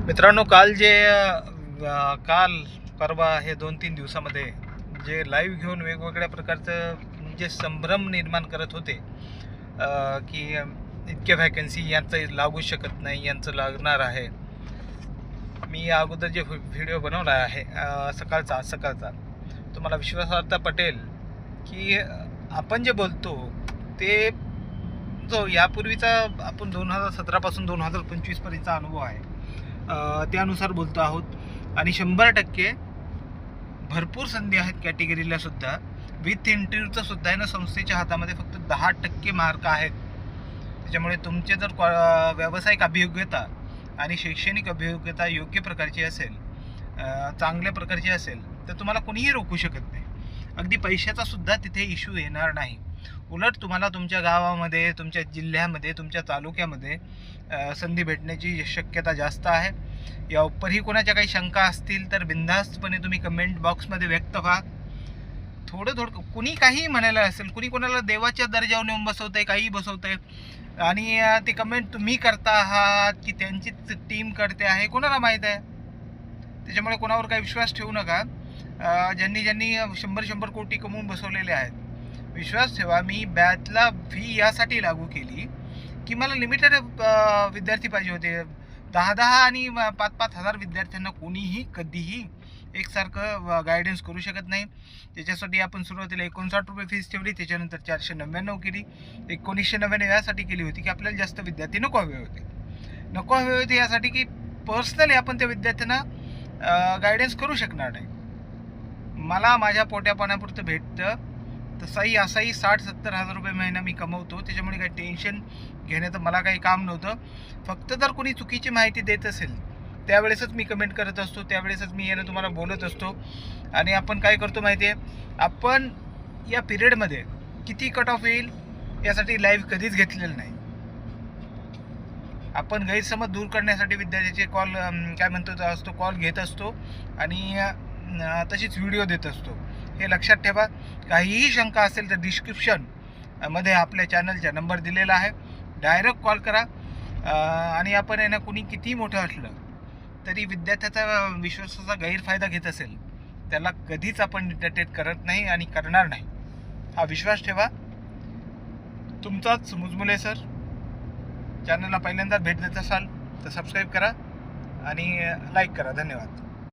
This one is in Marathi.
मित्रांनो, काल परवा हे 2-3 दिवसामध्ये जे लाईव्ह घेऊन वेगवेगळ्या प्रकारचं जे संभ्रम निर्माण करत होते की इतक्या व्हॅकन्सी यांचं लागू शकत नाही, यांचं लागणार आहे. मी अगोदर जे व्हिडिओ बनवला आहे सकाळचा तुम्हाला विश्वासार्हता पटेल की आपण जे बोलतो ते जो यापूर्वीचा आपण 2017 पासून 2025 पर्यंतचा अनुभव आहे त्यानुसार बोलतो आहोत. आणि 100% भरपूर संधी आहेत कॅटेगरीला सुद्धा. विथ इंटरव्ह्यूचं सुद्धा आहे ना, संस्थेच्या हातामध्ये फक्त 10% मार्क आहेत. त्याच्यामुळे तुमचे जर व्यावसायिक अभियोग्यता आणि शैक्षणिक अभियोग्यता योग्य प्रकारची असेल, चांगल्या प्रकारची असेल, तर तुम्हाला कोणीही रोखू शकत नाही. अगदी पैशाचा सुद्धा तिथे इश्यू येणार नाही. उलट तुम्हाला तुमच्या गावामध्ये, तुमच्या जिल्ह्यामध्ये, तुमच्या तालुक्यामध्ये संधी भेटण्याची शक्यता जास्त आहे. या उपरही कोणाच्या काही शंका असतील तर बिनधास्तपणे तुम्ही कमेंट बॉक्समध्ये व्यक्त व्हा. थोडं कुणी काही म्हणायला असेल, कुणी कोणाला देवाच्या दर्जावर नेऊन बसवतंय, काही बसवतंय, आणि ते कमेंट तुम्ही करता आहात की त्यांचीच टीम करते आहे, कोणाला माहीत आहे. त्याच्यामुळे कोणावर काही विश्वास ठेवू नका. ज्यांनी 100 कोटी कमवून बसवलेले आहेत, विश्वास ठेवा. मी बॅचला फी यासाठी लागू केली की मला लिमिटेड विद्यार्थी पाहिजे होते. 10 आणि 5 हजार विद्यार्थ्यांना कोणीही कधीही एकसारखं गायडन्स करू शकत नाही. त्याच्यासाठी आपण सुरुवातीला 59 रुपये फीस ठेवली, त्याच्यानंतर 499 केली, 1999 यासाठी केली होती की आपल्याला जास्त विद्यार्थी नको हवे होते यासाठी की पर्सनली आपण त्या विद्यार्थ्यांना गायडन्स करू शकणार नाही. मला माझ्या पोट्यापाण्यापुरतं भेटतं, तसाही असाही 60-70 हजार रुपये महिना मी कमवतो. त्याच्यामुळे काही टेन्शन घेण्याचं मला काही काम नव्हतं. फक्त जर कोणी चुकीची माहिती देत असेल त्यावेळेसच मी कमेंट करत असतो, त्यावेळेसच मी तुम्हाला बोलत असतो. आणि आपण काय करतो माहिती आहे, आपण या पिरियडमध्ये किती कट ऑफ येईल यासाठी लाईव्ह कधीच घेतलेलं नाही. आपण गैरसमज दूर करण्यासाठी विद्यार्थ्याचे कॉल घेत असतो आणि तशीच व्हिडिओ देत असतो. हे लक्षात ठेवा. काहीही शंका असेल तर डिस्क्रिप्शन मध्ये आपल्या चॅनलचा नंबर दिलेला आहे, डायरेक्ट कॉल करा. आणि आपण कुणी किती मोठं असलं तरी विद्यार्थ्याचा विश्वासाचा गैरफायदा घेत असेल त्याला कधीच आपण एंटरटेन करत नाही आणि करणार नाही. हा विश्वास ठेवा. तुमचाच मुजमुले सर. चॅनलला पहिल्यांदा भेट देत असाल तर सबस्क्राईब करा आणि लाईक करा. धन्यवाद.